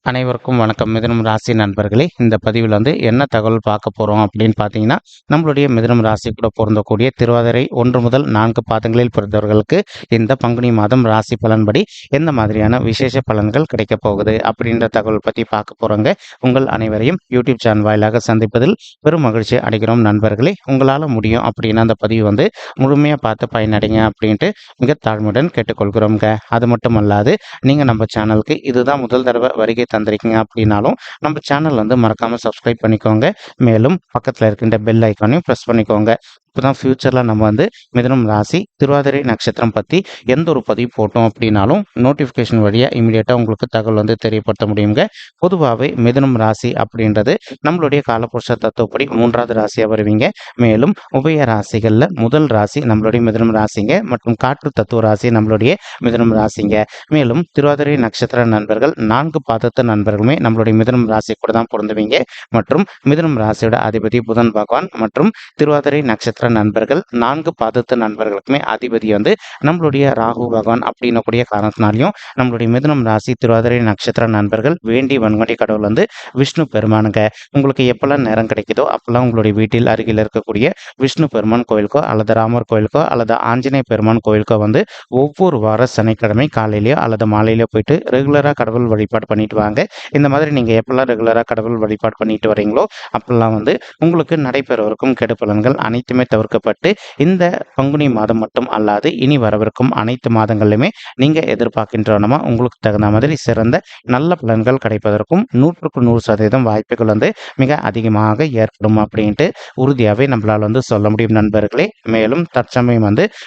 அனைவருக்கும் வணக்கம். மிதுனம் ராசி நண்பர்களே, இந்த பதிவில் என்ன தகவல் பார்க்க போகிறோம் அப்படின்னு பார்த்தீங்கன்னா, நம்மளுடைய மிதுனம் ராசி கூட பொருந்தக்கூடிய திருவாதிரை 1 முதல் 4 பாதங்களில் பிறந்தவர்களுக்கு இந்த பங்குனி மாதம் ராசி பலன்படி எந்த மாதிரியான விசேஷ பலன்கள் கிடைக்க போகுது அப்படின்ற தகவல் பற்றி பார்க்க போகிறோங்க. உங்கள் அனைவரையும் யூடியூப் சேனல் வாயிலாக சந்திப்பதில் பெரும் மகிழ்ச்சி அடைகிறோம் நண்பர்களே. உங்களால் முடியும் அப்படின்னா அந்த பதிவு முழுமையாக பார்த்து பயனடைங்க அப்படின்ட்டு மிக தாழ்மையுடன் கேட்டுக்கொள்கிறோங்க. அது மட்டும் அல்லாது நீங்கள் நம்ம சேனலுக்கு இதுதான் முதல் தடவை வருகை தந்திருக்கீங்க அப்படின்னாலும் நம்ம சேனல் மறக்காம சப்ஸ்கிரைப் பண்ணிக்கோங்க. மேலும் பக்கத்தில் இருக்கின்ற பெல் ஐக்கானையும் ப்ரெஸ் பண்ணிக்கோங்க. இப்போதான் ஃபியூச்சரில் நம்ம மிதுனம் ராசி திருவாதிரை நட்சத்திரம் பற்றி எந்த ஒரு பதிவு போட்டோம் அப்படின்னாலும் நோட்டிஃபிகேஷன் வழியாக இமீடியட்டாக உங்களுக்கு தகவல் தெரியப்படுத்த முடியுங்க. பொதுவாகவே மிதுனம் ராசி அப்படின்றது நம்மளுடைய காலபுருஷ தத்துவப்படி 3வது ராசியாக வருவீங்க. மேலும் உபய ராசிகளில் முதல் ராசி நம்மளுடைய மிதுனம் ராசிங்க மற்றும் காற்று தத்துவ ராசி நம்மளுடைய மிதுனம் ராசிங்க. மேலும் திருவாதிரை நட்சத்திர நண்பர்கள் 4 பாதத்து நண்பர்களுமே நம்மளுடைய மிதுனம் ராசி கூட தான் பொருந்துவீங்க. மற்றும் மிதுனம் ராசியோட அதிபதி புதன் பகவான் மற்றும் திருவாதிரை நட்சத்திர நண்பர்கள் 4 பாதத்து நண்பர்களுக்குமே அதிபதி நம்மளுடைய ராகு பகவான் அப்படின்னக்கூடிய காரணத்தினாலையும் நம்மளுடைய மிதுனம் ராசி திருவாதிரை நட்சத்திர நண்பர்கள் வேண்டி வன்கொண்டி கடவுள் விஷ்ணு பெருமானுங்க. உங்களுக்கு எப்பெல்லாம் நேரம் கிடைக்குதோ அப்பெல்லாம் உங்களுடைய வீட்டில் அருகில் இருக்கக்கூடிய விஷ்ணு பெருமான் கோயிலுக்கோ அல்லது ராமர் கோயிலுக்கோ அல்லது ஆஞ்சநேய பெருமான் கோயிலுக்கோ ஒவ்வொரு வார சனிக்கிழமை காலையிலேயோ அல்லது மாலையிலோ போயிட்டு ரெகுலராக கடவுள் வழிபாடு பண்ணிட்டு வாங்க. இந்த மாதிரி நீங்கள் எப்பெல்லாம் ரெகுலராக கடவுள் வழிபாடு பண்ணிட்டு வரீங்களோ அப்பெல்லாம் உங்களுக்கு நடைபெறவிருக்கும் கெடுபலன்கள் அனைத்துமே தவிர்க்கப்பட்டு இந்த பங்குனி மாதம் மட்டும் அல்லாது இனி வரவிருக்கும் அனைத்து மாதங்களிலுமே நீங்க எதிர்பார்க்கின்றனமா உங்களுக்கு தகுந்த மாதிரி சிறந்த நல்ல பலன்கள் கிடைப்பதற்கும் 100% வாய்ப்புகள் மிக அதிகமாக ஏற்படும் அப்படின்ட்டு உறுதியாகவே நம்மளால் சொல்ல முடியும் நண்பர்களே. மேலும் தற்சமயம்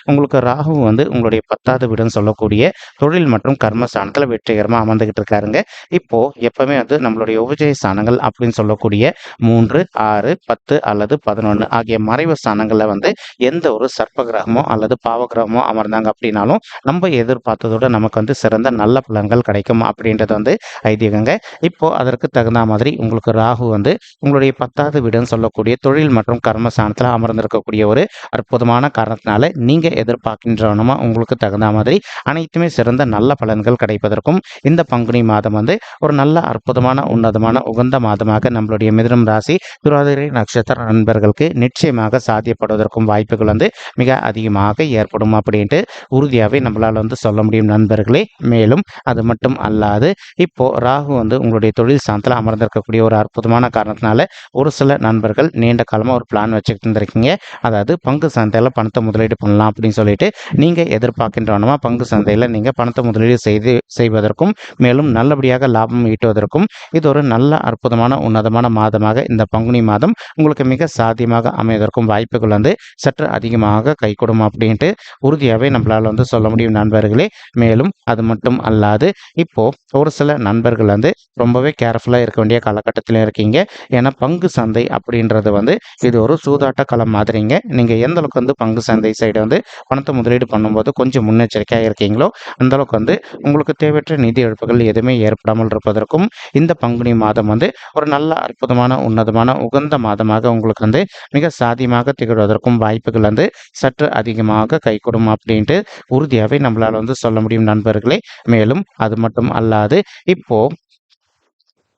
உங்களுக்கு ராகு உங்களுடைய 10வது வீடுன்னு சொல்லக்கூடிய தொழில் மற்றும் கர்ம ஸ்தானத்தில் வெற்றிகரமாக அமர்ந்துகிட்டு இருக்காருங்க. இப்போ எப்பவுமே நம்மளுடைய உபஜய ஸ்தானங்கள் அப்படின்னு சொல்லக்கூடிய 3, 6, 10 அல்லது 11 ஆகிய மறைவு ஸ்தானங்கள் எந்த ஒரு சர்ப்ப கிரகமோ அல்லது பாவ கிரகமோ அமர்ந்தாங்க அப்படின்னாலும் நம்ம எதிர்பார்த்ததோட நமக்கு சிறந்த நல்ல பலன்கள் கிடைக்கும் அப்படின்றது ஐதீகங்க. இப்போ அதற்கு தகுந்த மாதிரி உங்களுக்கு ராகு உங்களுடைய 10வது வீடுன்னு சொல்லக்கூடிய தொழில் மற்றும் கர்மஸ்தானத்தில் அமர்ந்திருக்கக்கூடிய ஒரு அற்புதமான காரணத்தினால நீங்க எதிர்பார்க்கின்றனமா உங்களுக்கு தகுந்த மாதிரி அனைத்துமே சிறந்த நல்ல பலன்கள் கிடைப்பதற்கும் இந்த பங்குனி மாதம் ஒரு நல்ல அற்புதமான உன்னதமான உகந்த மாதமாக நம்மளுடைய மிதுனம் ராசி திருவாதிரை நட்சத்திர நண்பர்களுக்கு நிச்சயமாக சாத்தியப்படுவதற்கும் வாய்ப்புகள் மிக அதிகமாக ஏற்படும் அப்படின்ட்டு உறுதியாகவே நம்மளால் சொல்ல முடியும் நண்பர்களே. மேலும் அது மட்டும் அல்லாது இப்போ ராகு உங்களுடைய தொழில் ஸ்தானத்தில் அமர்ந்திருக்கக்கூடிய ஒரு அற்புதமான காரணத்தினால ஒரு சில நண்பர்கள் நீண்ட காலமாக ஒரு பிளான் வச்சுக்கிட்டு இருந்திருக்கீங்க. அதாவது பங்கு சந்தையில் பணத்தை முதலீடு பண்ணலாம் அப்படின்னு சொல்லிட்டு நீங்கள் எதிர்பார்க்கின்றனமா பங்கு சந்தையில் நீங்கள் பணத்தை முதலீடு செய்வதற்கும் மேலும் நல்லபடியாக லாபம் ஈட்டுவதற்கும் இது ஒரு நல்ல அற்புதமான உன்னதமான மாதமாக இந்த பங்குனி மாதம் உங்களுக்கு மிக சாத்தியமாக அமைவதற்கும் வாய்ப்புகள் சற்று அதிகமாக கைகூடும் அப்படின்ட்டு உறுதியாகவே நம்மளால் சொல்ல முடியும் நண்பர்களே. மேலும் அது மட்டும் அல்லாது இப்போ ஒரு சில நண்பர்கள் ரொம்பவே கேர்ஃபுல்லாக இருக்க வேண்டிய காலகட்டத்தில் இருக்கீங்க. ஏன்னா பங்கு சந்தை அப்படின்றது இது ஒரு சூதாட்ட களம் மாதிரிங்க. நீங்கள் எந்த அளவுக்கு பங்கு சந்தை சைடு பணத்தை முதலீடு பண்ணும்போது கொஞ்சம் முன்னெச்சரிக்கையாக இருக்கீங்களோ அந்த அளவுக்கு உங்களுக்கு தேவையற்ற நிதி இழப்புகள் எதுவுமே ஏற்படாமல் இருப்பதற்கும் இந்த பங்குனி மாதம் ஒரு நல்ல அற்புதமான உன்னதமான உகந்த மாதமாக உங்களுக்கு மிக சாத்தியமாக திகழ்வதற்கும் வாய்ப்புகள் சற்று அதிகமாக கைகூடும் அப்படின்ட்டு உறுதியாகவே நம்மளால் சொல்ல முடியும் நண்பர்களே. மேலும் அது மட்டும் அல்லாது இப்போ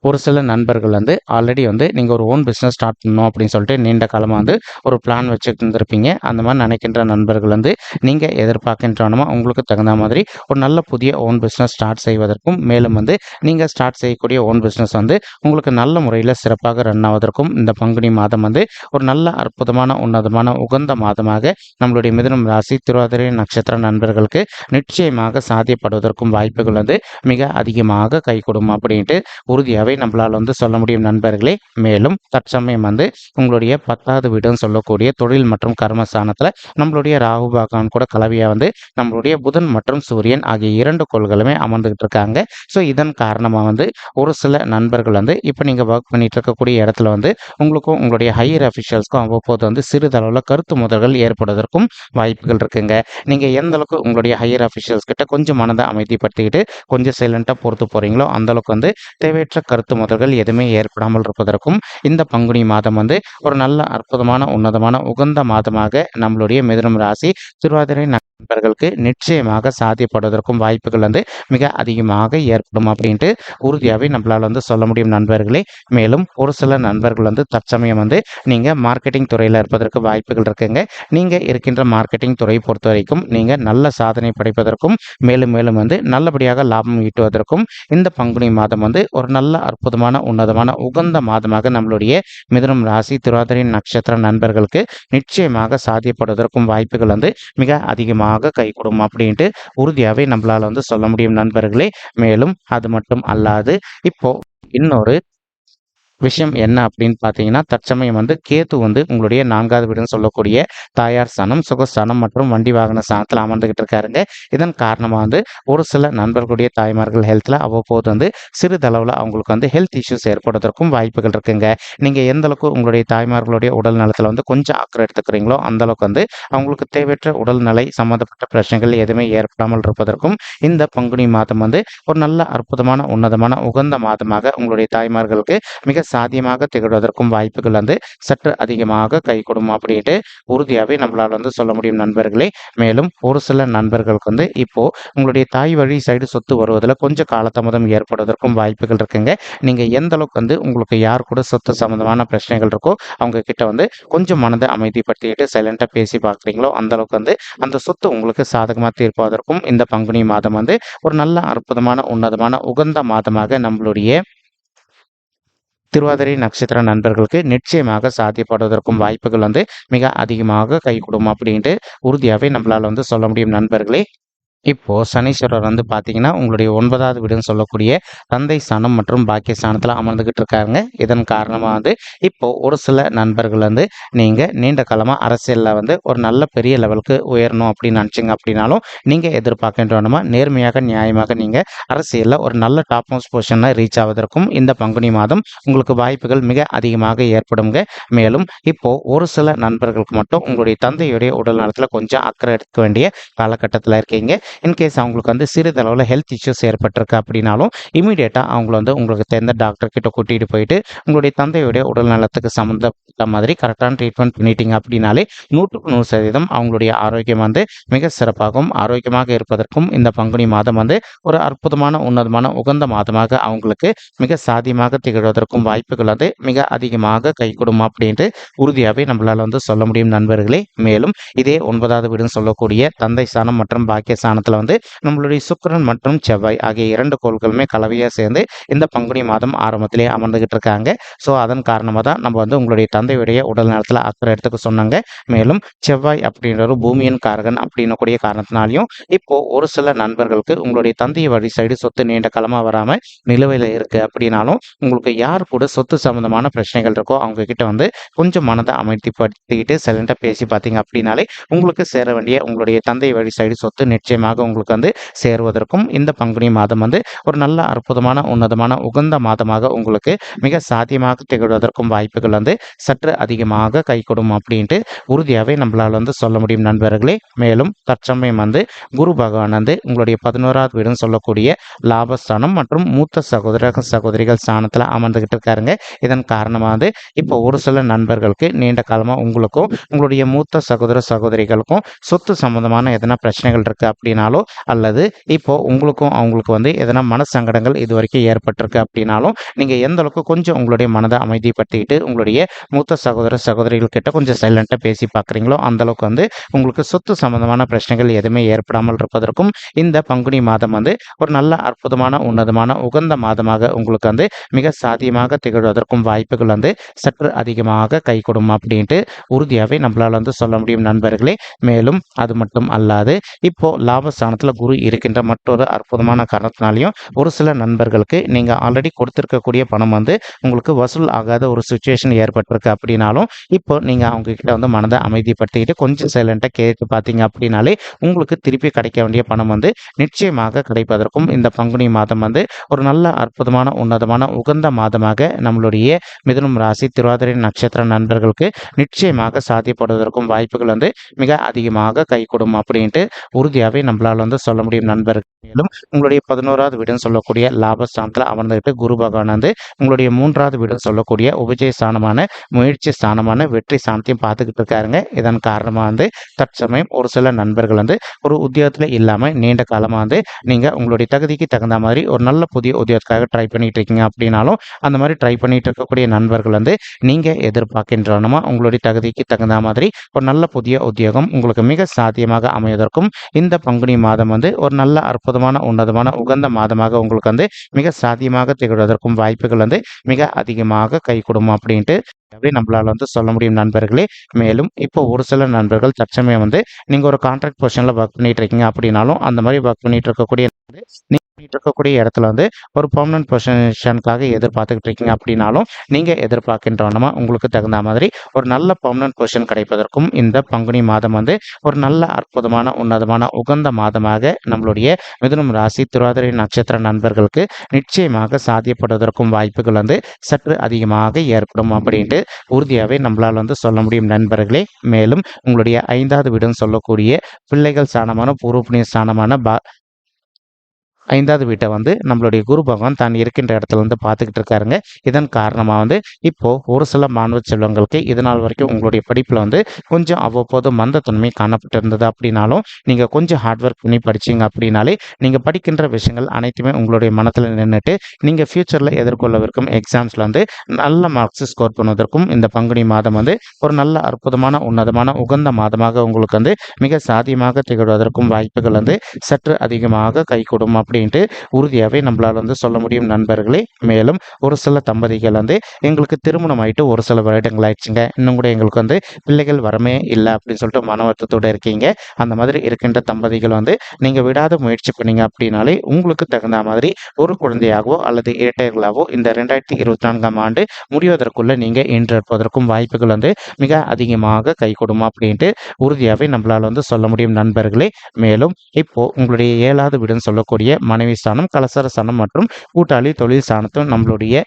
ஒரு சில நண்பர்கள் ஆல்ரெடி நீங்கள் ஒரு ஓன் பிஸ்னஸ் ஸ்டார்ட் பண்ணணும் அப்படின்னு சொல்லிட்டு நீண்ட காலமாக ஒரு பிளான் வச்சுட்டு இருந்திருப்பீங்க. அந்த மாதிரி நினைக்கின்ற நண்பர்கள் நீங்கள் எதிர்பார்க்கின்றனமா உங்களுக்கு தகுந்த மாதிரி ஒரு நல்ல புதிய ஓன் பிஸ்னஸ் ஸ்டார்ட் செய்வதற்கும் மேலும் நீங்கள் ஸ்டார்ட் செய்யக்கூடிய ஓன் பிஸ்னஸ் உங்களுக்கு நல்ல முறையில் சிறப்பாக ரன் ஆவதற்கும் இந்த பங்குனி மாதம் ஒரு நல்ல அற்புதமான உன்னதமான உகந்த மாதமாக நம்மளுடைய மிதுனம் ராசி திருவாதிரை நட்சத்திர நண்பர்களுக்கு நிச்சயமாக சாத்தியப்படுவதற்கும் வாய்ப்புகள் மிக அதிகமாக கைகூடும் அப்படின்ட்டு உறுதியாகவே நம்மளால் சொல்ல முடியும் நண்பர்களே. மேலும் தற்சமயம் உங்களுடைய 10வது வீடுன்னு சொல்லக்கூடிய தொழில் மற்றும் கர்மஸ்தானத்தில் நம்மளுடைய ராகு பகவான் கூட கலவையாக நம்மளுடைய புதன் மற்றும் சூரியன் ஆகிய 2 கோள்களுமே அமர்ந்துகிட்டு இருக்காங்க. ஸோ இதன் காரணமாக ஒரு சில நண்பர்கள் இப்போ நீங்கள் ஒர்க் பண்ணிட்டு இருக்கக்கூடிய இடத்துல உங்களுக்கும் உங்களுடைய ஹையர் அஃபிஷியல்ஸ்க்கும் அவ்வப்போது சிறிதளவில் கருத்து மோதல்கள் ஏற்படுவதற்கும் வாய்ப்புகள் இருக்குங்க. நீங்கள் எந்த அளவுக்கு உங்களுடைய ஹையர் அஃபிஷியல்ஸ் கிட்ட கொஞ்சம் மனதை அமைதிப்படுத்திக்கிட்டு கொஞ்சம் சைலண்டாக பொறுத்து போகிறீங்களோ அந்த அளவுக்கு தேவையற்ற கருத்து முதல்கள் எதுவுமே ஏற்படாமல் இருப்பதற்கும் இந்த பங்குனி மாதம் வந்து ஒரு நல்ல அற்புதமான உன்னதமான உகந்த மாதமாக நம்மளுடைய மிதுனம் ராசி திருவாதிரை நண்பர்களுக்கு நிச்சயமாக சாத்தியப்படுவதற்கும் வாய்ப்புகள் வந்து மிக அதிகமாக ஏற்படும் அப்படின்ட்டு உறுதியாகவே நம்மளால் வந்து சொல்ல முடியும் நண்பர்களே. மேலும் ஒரு சில நண்பர்கள் வந்து தற்சமயம் வந்து நீங்கள் மார்க்கெட்டிங் துறையில் இருப்பதற்கு வாய்ப்புகள் இருக்குங்க. நீங்கள் இருக்கின்ற மார்க்கெட்டிங் துறையை பொறுத்த வரைக்கும் நீங்கள் நல்ல சாதனை படைப்பதற்கும் மேலும் மேலும் வந்து நல்லபடியாக லாபம் ஈட்டுவதற்கும் இந்த பங்குனி மாதம் வந்து ஒரு நல்ல அற்புதமான உன்னதமான உகந்த மாதமாக நம்மளுடைய மிதுனம் ராசி திருவாதிரை நட்சத்திர நண்பர்களுக்கு நிச்சயமாக சாத்தியப்படுவதற்கும் வாய்ப்புகள் வந்து மிக அதிகமாக கைகூடும் அப்படின்ட்டு உறுதியாகவே நம்மளால் வந்து சொல்ல முடியும் நண்பர்களே. மேலும் அது மட்டும் அல்லாது இப்போ இன்னொரு விஷயம் என்ன அப்படின்னு பார்த்தீங்கன்னா, தற்சமயம் வந்து கேத்து வந்து உங்களுடைய 4வது வீடுன்னு சொல்லக்கூடிய தாயார் ஸ்தானம், சுகஸ்தானம் மற்றும் வண்டி வாகன ஸ்தானத்தில் அமர்ந்துகிட்டு இருக்காருங்க. இதன் காரணமாக வந்து ஒரு சில நண்பர்களுடைய தாய்மார்கள் ஹெல்த்தில் அவ்வப்போது வந்து சிறிதளவில் அவங்களுக்கு வந்து ஹெல்த் இஷ்யூஸ் ஏற்படுவதற்கும் வாய்ப்புகள் இருக்குங்க. நீங்கள் எந்த அளவுக்கு உங்களுடைய தாய்மார்களுடைய உடல் நலத்தில் வந்து கொஞ்சம் அக்கறை எடுத்துக்கிறீங்களோ அந்த அளவுக்கு வந்து அவங்களுக்கு தேவையற்ற உடல்நிலை சம்மந்தப்பட்ட பிரச்சனைகள் எதுவுமே ஏற்படாமல் இருப்பதற்கும் இந்த பங்குனி மாதம் வந்து ஒரு நல்ல அற்புதமான உன்னதமான உகந்த மாதமாக உங்களுடைய தாய்மார்களுக்கு மிக சாத்தியமாக திகழ்வதற்கும் வாய்ப்புகள் வந்து சற்று அதிகமாக கைகூடும் அப்படின்ட்டு உறுதியாகவே நம்மளால் வந்து சொல்ல முடியும் நண்பர்களே. மேலும் ஒரு சில நண்பர்களுக்கு வந்து இப்போ உங்களுடைய தாய் வழி சைடு சொத்து வருவதில் கொஞ்சம் காலதாமதம் ஏற்படுவதற்கும் வாய்ப்புகள் இருக்குங்க. நீங்க எந்த அளவுக்கு வந்து உங்களுக்கு யார் கூட சொத்து சம்பந்தமான பிரச்சனைகள் இருக்கோ அவங்க கிட்ட வந்து கொஞ்சம் மனதை அமைதிப்படுத்திட்டு சைலண்டா பேசி பார்க்குறீங்களோ அந்த அளவுக்கு வந்து அந்த சொத்து உங்களுக்கு சாதகமாக தீர்ப்பதற்கும் இந்த பங்குனி மாதம் வந்து ஒரு நல்ல அற்புதமான உன்னதமான உகந்த மாதமாக நம்மளுடைய திருவாதிரை நட்சத்திர நண்பர்களுக்கு நிச்சயமாக சாத்தியப்படுவதற்கும் வாய்ப்புகள் வந்து மிக அதிகமாக கைகூடும் அப்படின்ட்டு உறுதியாகவே நம்மளால் வந்து சொல்ல முடியும் நண்பர்களே. இப்போ சனீஸ்வரர் வந்து பார்த்தீங்கன்னா உங்களுடைய 9வது வீடுன்னு சொல்லக்கூடிய தந்தை ஸ்தானம் மற்றும் பாக்கிய ஸ்தானத்தில் அமர்ந்துகிட்டு இருக்காங்க. இதன் காரணமாக வந்து இப்போ ஒரு சில நண்பர்கள் வந்து நீங்கள் நீண்ட காலமாக அரசியலில் வந்து ஒரு நல்ல பெரிய லெவலுக்கு உயரணும் அப்படின்னு நினச்சிங்க அப்படின்னாலும் நீங்கள் எதிர்பார்க்கின்றோமா நேர்மையாக நியாயமாக நீங்கள் அரசியலில் ஒரு நல்ல டாப் மோஸ்ட் பொசிஷனில் ரீச் ஆவதற்கும் இந்த பங்குனி மாதம் உங்களுக்கு வாய்ப்புகள் மிக அதிகமாக ஏற்படுங்க. மேலும் இப்போ ஒரு சில நண்பர்களுக்கு மட்டும் உங்களுடைய தந்தையுடைய உடல் நலத்தில் கொஞ்சம் அக்கறை எடுக்க வேண்டிய காலகட்டத்தில் இருக்கீங்க. இன்கேஸ் அவங்களுக்கு வந்து சிறிதளவில் ஹெல்த் இஷ்யூஸ் ஏற்பட்டிருக்கு அப்படின்னாலும் இமீடியட்டாக அவங்கள வந்து உங்களுக்கு தெரிந்த டாக்டர் கிட்ட கூட்டிகிட்டு போயிட்டு உங்களுடைய தந்தையுடைய உடல் நலத்துக்கு சம்மந்தப்பட்ட மாதிரி கரெக்டான ட்ரீட்மெண்ட் பண்ணிட்டீங்க அப்படின்னாலே 100% அவங்களுடைய ஆரோக்கியம் வந்து மிக சிறப்பாகவும் ஆரோக்கியமாக இருப்பதற்கும் இந்த பங்குனி மாதம் வந்து ஒரு அற்புதமான உன்னதமான உகந்த மாதமாக அவங்களுக்கு மிக சாத்தியமாக திகழ்வதற்கும் வாய்ப்புகள் வந்து மிக அதிகமாக கைகூடும் அப்படின்ட்டு உறுதியாகவே நம்மளால் வந்து சொல்ல முடியும் நண்பர்களே. மேலும் இதே 9வது வீடுன்னு சொல்லக்கூடிய தந்தை ஸ்தானம் மற்றும் பாக்கிய ஸ்தானத்தில் வந்து நம்மளுடைய சுக்கிரன் மற்றும் செவ்வாய் ஆகிய 2 கோள்களுமே கலவையாக சேர்ந்து இந்த பங்குனி மாதம் ஆரம்பத்திலே அமர்ந்துகிட்டு இருக்காங்க. ஸோ அதன் காரணமாக தான் நம்ம வந்து உங்களுடைய தந்தையுடைய உடல் நலத்தில் அக்கறை எடுத்துக்க சொன்னாங்க. மேலும் செவ்வாய் அப்படின்ற ஒரு பூமியின் காரகன் அப்படின்னு கூடிய காரணத்தினாலையும் இப்போ ஒரு சில நண்பர்களுக்கு உங்களுடைய தந்தை வழி சைடு சொத்து நீண்ட காலமாக வராமல் நிலுவையில் இருக்கு அப்படின்னாலும் உங்களுக்கு யார் கூட சொத்து சம்பந்தமான பிரச்சனைகள் இருக்கோ அவங்க கிட்ட வந்து கொஞ்சம் மனதை அமைதிப்படுத்திக்கிட்டு சைலண்டாக பேசி பார்த்தீங்க அப்படின்னாலே உங்களுக்கு சேர வேண்டிய உங்களுடைய தந்தை வழி சைடு சொத்து நிச்சயமாக உங்களுக்கு வந்து சேருவதற்கும் இந்த பங்குனி மாதம் வந்து ஒரு நல்ல அற்புதமான உன்னதமான உகந்த மாதமாக உங்களுக்கு மிக சாத்தியமாக திகழ்வதற்கும் வாய்ப்புகள் வந்து சற்று அதிகமாக கைகூடும் அப்படின்ட்டு உறுதியாகவே நம்மளால் வந்து சொல்ல முடியும் நண்பர்களே. மேலும் தற்சமயம் வந்து குரு பகவான் வந்து உங்களுடைய 11வது வீடுன்னு சொல்லக்கூடிய லாபஸ்தானம் மற்றும் மூத்த சகோதரிகள் ஸ்தானத்தில் அமர்ந்துகிட்டு இருக்காருங்க. இதன் காரணமாக வந்து இப்போ ஒரு சில நண்பர்களுக்கு நீண்ட காலமாக உங்களுக்கும் உங்களுடைய மூத்த சகோதரிகளுக்கும் சொத்து சம்பந்தமான எதனா பிரச்சனைகள் இருக்கு அப்படின்னாலோ அல்லது இப்போ உங்களுக்கும் அவங்களுக்கு வந்து எதனா மனசங்கடங்கள் இது வரைக்கும் ஏற்பட்டிருக்கு அப்படின்னாலும் நீங்கள் எந்த அளவுக்கு கொஞ்சம் உங்களுடைய மனதை அமைதிப்படுத்திக்கிட்டு உங்களுடைய மூத்த சகோதரிகள் கிட்ட கொஞ்சம் சைலண்டாக பேசி பார்க்குறீங்களோ அந்த அளவுக்கு வந்து உங்களுக்கு சொத்து சம்பந்தமான பிரச்சனைகள் எதுவுமே ஏற்படாமல் இருப்பதற்கும் இந்த பங்குனி மாதம் வந்து ஒரு நல்ல அற்புதமான உன்னதமான உகந்த மாதமாக உங்களுக்கு வந்து மிக சாத்தியமாக திகழ்வதற்கும் வாய்ப்புகள் வந்து சற்று அதிகமாக கைகூடும் அப்படின்ட்டு உறுதியாகவே நம்மளால் வந்து சொல்ல முடியும் நண்பர்களே. மேலும் அது மட்டும் அல்லாது இப்போ லாபஸ்தானத்தில் குரு இருக்கின்ற மற்றொரு அற்புதமான காரணத்தினாலையும் ஒரு சில நண்பர்களுக்கு நீங்கள் ஆல்ரெடி கொடுத்துருக்கக்கூடிய பணம் வந்து உங்களுக்கு வசூல் ஆகாத ஒரு சுச்சுவேஷன் ஏற்பட்டிருக்கு அப்படின்னாலும் இப்போ நீங்கள் அவங்க கிட்ட வந்து மனதை அமைதிப்படுத்திக்கிட்டு கொஞ்சம் சைலண்டாக கேட்டு பார்த்தீங்க அப்படின்னாலே உங்களுக்கு திருப்பி கிடைக்க வேண்டிய பணம் வந்து நிச்சயமாக கிடைப்பதற்கும் இந்த பங்குனி மாதம் வந்து ஒரு நல்ல அற்புதமான உன்னதமான உகந்த மாதமாக நம்மளுடைய மிதுனம் ராசி திருவாதிரை நட்சத்திர நண்பர்களுக்கு நிச்சயமாக சாத்தியப்படுவதற்கும் வாய்ப்புகள் வந்து மிக அதிகமாக கைகூடும் அப்படின்ட்டு உறுதியாகவே நம்மளால வந்து சொல்ல முடியும் நண்பர்கள். மேலும் உங்களுடைய 11வது வீடுன்னு சொல்லக்கூடிய லாபஸ்தானத்துல அமர்ந்துகிட்டு குரு பகவான் வந்து உங்களுடைய 3வது வீடுன்னு சொல்லக்கூடிய உபஜய ஸ்தானமான முயற்சி ஸ்தானமான வெற்றி ஸ்தானத்தையும் பார்த்துக்கிட்டு இருக்காருங்க. இதன் காரணமா வந்து தற்சமயம் ஒரு சில நண்பர்கள் வந்து ஒரு உத்தியோகத்துல இல்லாம நீண்ட காலமா வந்து நீங்க உங்களுடைய தகுதிக்கு தகுந்த மாதிரி ஒரு நல்ல புதிய உத்தியோகத்துக்காக ட்ரை பண்ணிட்டு இருக்கீங்க அப்படின்னாலும் அந்த மாதிரி ட்ரை பண்ணிட்டு இருக்கக்கூடிய நண்பர்கள் வந்து நீங்க எதிர்பார்க்கின்றனமா உங்களுடைய தகுதிக்கு தகுந்த மாதிரி ஒரு நல்ல புதிய உத்தியோகம் உங்களுக்கு மிக சாத்தியமாக அமைவதற்கும் இந்த பங்குனி மாதம் வந்து ஒரு நல்ல அற்புதமான உன்னதமான உகந்த மாதமாக உங்களுக்கு வந்து மிக சாத்தியமாக திகழ்வதற்கும் வாய்ப்புகள் வந்து மிக அதிகமாக கை கொடுக்கும் அப்படின்ட்டு நம்மளால வந்து சொல்ல முடியும் நண்பர்களே. மேலும் இப்போ ஒரு சில நண்பர்கள் தற்சமயம் வந்து நீங்க ஒரு கான்ட்ராக்ட் பொசிஷன்ல ஒர்க் பண்ணிட்டு இருக்கீங்க அப்படின்னாலும் அந்த மாதிரி ஒர்க் பண்ணிட்டு இருக்கக்கூடிய இடத்துல வந்து ஒரு பெர்மனன்ட் பொசிஷனுக்காக எதிர்பார்த்துக்கிட்டு இருக்கீங்க அப்படின்னாலும் நீங்க எதிர்பார்க்கின்றவனமா உங்களுக்கு தகுந்த மாதிரி ஒரு நல்ல பெர்மனன்ட் பொசிஷன் கிடைப்பதற்கும் இந்த பங்குனி மாதம் வந்து ஒரு நல்ல அற்புதமான உன்னதமான உகந்த மாதமாக நம்மளுடைய மிதுனம் ராசி திருவாதிரை நட்சத்திர நண்பர்களுக்கு நிச்சயமாக சாத்தியப்படுவதற்கும் வாய்ப்புகள் வந்து சற்று அதிகமாக ஏற்படும் அப்படின்ட்டு உறுதியாகவே நம்மளால் வந்து சொல்ல முடியும் நண்பர்களே. மேலும் உங்களுடைய 5வது வீடுன்னு சொல்லக்கூடிய பிள்ளைகள் ஸ்தானமான பூர்வ புண்ணிய ஸ்தானமான 5வது வீட்டை வந்து நம்மளுடைய குரு பகவான் தான் இருக்கின்ற இடத்துல வந்து பார்த்துக்கிட்டு இருக்காருங்க. இதன் காரணமாக வந்து இப்போ ஒரு சில மாணவ செல்வங்களுக்கு இதனால் வரைக்கும் உங்களுடைய படிப்பில் வந்து கொஞ்சம் அவ்வப்போது மந்தத்தன்மை காணப்பட்டு இருந்தது அப்படின்னாலும் நீங்கள் கொஞ்சம் ஹார்ட் ஒர்க் பண்ணி படிச்சீங்க அப்படின்னாலே நீங்கள் படிக்கின்ற விஷயங்கள் அனைத்துமே உங்களுடைய மனத்தில் நின்றுட்டு நீங்கள் ஃப்யூச்சரில் எதிர்கொள்ளவிருக்கும் எக்ஸாம்ஸில் வந்து நல்ல மார்க்ஸ் ஸ்கோர் பண்ணுவதற்கும் இந்த பங்குனி மாதம் வந்து ஒரு நல்ல அற்புதமான உன்னதமான உகந்த மாதமாக உங்களுக்கு வந்து மிக சாத்தியமாக திகழ்வதற்கும் வாய்ப்புகள் வந்து சற்று அதிகமாக கைகூடும் அப்படின்ட்டு உறுதியாகவே நம்மளால் வந்து சொல்ல முடியும் நண்பர்களே. மேலும் ஒரு சில தம்பதிகள் வந்து எங்களுக்கு திருமணம் ஆயிட்டு ஒரு சில வருடங்கள் ஆயிடுச்சுங்க, இன்னும் கூட எங்களுக்கு வந்து பிள்ளைகள் வரமே இல்லை அப்படின்னு சொல்லிட்டு மன வருத்தத்தோடு இருக்கீங்க. அந்த மாதிரி இருக்கின்ற தம்பதிகள் வந்து நீங்கள் விடாத முயற்சி பண்ணீங்க அப்படின்னாலே உங்களுக்கு தகுந்த மாதிரி ஒரு குழந்தையாகவோ அல்லது இரட்டைகளாகவோ இந்த 2024ஆம் ஆண்டு முடிவதற்குள்ள நீங்கள் ஈன்றெடுப்பதற்கும் வாய்ப்புகள் வந்து மிக அதிகமாக கை கொடுமா அப்படின்ட்டு உறுதியாகவே நம்மளால் வந்து சொல்ல முடியும் நண்பர்களே. மேலும் இப்போ உங்களுடைய 7வது வீடுன்னு சொல்லக்கூடிய மனைவி ஸ்தானம் கலசர ஸ்தானம் மற்றும் கூட்டாளி தொழில் ஸ்தானத்தும் நம்மளுடைய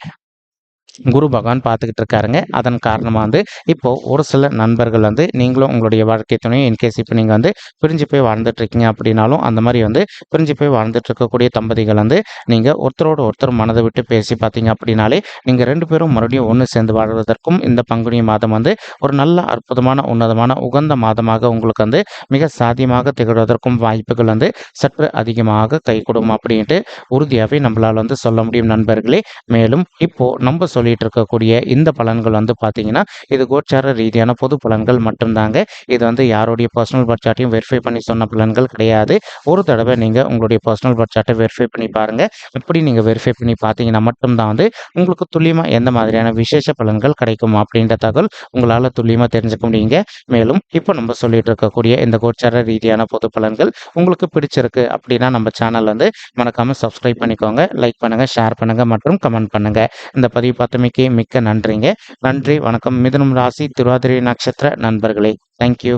குரு பகவான் பார்த்துக்கிட்டு இருக்காருங்க. அதன் காரணமாக வந்து இப்போ ஒரு சில நண்பர்கள் வந்து நீங்களும் உங்களுடைய வாழ்க்கை துணையை இன்கேஸ் இப்போ நீங்கள் வந்து பிரிஞ்சு போய் வாழ்ந்துட்டு இருக்கீங்க அப்படின்னாலும் அந்த மாதிரி வந்து பிரிஞ்சு போய் வாழ்ந்துட்டு இருக்கக்கூடிய தம்பதிகள் வந்து நீங்கள் ஒருத்தரோட ஒருத்தர் மனதை விட்டு பேசி பார்த்தீங்க அப்படின்னாலே நீங்கள் 2 பேரும் மறுபடியும் ஒன்று சேர்ந்து வாழ்வதற்கும் இந்த பங்குனி மாதம் வந்து ஒரு நல்ல அற்புதமான உன்னதமான உகந்த மாதமாக உங்களுக்கு வந்து மிக சாத்தியமாக திகழ்வதற்கும் வாய்ப்புகள் வந்து சற்று அதிகமாக கை கொடுக்கும் அப்படின்ட்டு உறுதியாகவே நம்மளால் வந்து சொல்ல முடியும் நண்பர்களே. மேலும் இப்போ நம்ம சொல்லிட்டு இருக்கக்கூடிய இந்த பலன்கள் வந்து பார்த்தீங்கன்னா இது கோச்சார ரீதியான பொது பலன்கள் மட்டும்தாங்க. இது வந்து யாருடைய பர்சனல் பர்த் சார்ட்டையும் வெரிஃபை பண்ணி சொன்ன பலன்கள் கிடையாது. ஒரு தடவை நீங்கள் உங்களுடைய பர்சனல் பர்த் சார்ட்டை வெரிஃபை பண்ணி பாருங்கள். இப்படி நீங்கள் வெரிஃபை பண்ணி பார்த்தீங்கன்னா மட்டும்தான் வந்து உங்களுக்கு துல்லியமாக எந்த மாதிரியான விசேஷ பலன்கள் கிடைக்கும் அப்படின்ற தகவல் உங்களால் துல்லியமாக தெரிஞ்சுக்க முடியுங்க. மேலும் இப்போ நம்ம சொல்லிட்டு இருக்கக்கூடிய இந்த கோச்சார ரீதியான பொது பலன்கள் உங்களுக்கு பிடிச்சிருக்கு அப்படின்னா நம்ம சேனல் வந்து மறக்காமல் சப்ஸ்கிரைப் பண்ணிக்கோங்க, லைக் பண்ணுங்கள், ஷேர் பண்ணுங்கள் மற்றும் கமெண்ட் பண்ணுங்கள். இந்த பதிவு பார்த்தமைக்கு மிக்க நன்றிங்க. நன்றி, வணக்கம். மிதுனம் ராசி திருவாதிரை நட்சத்திர நண்பர்களே, தேங்க்யூ.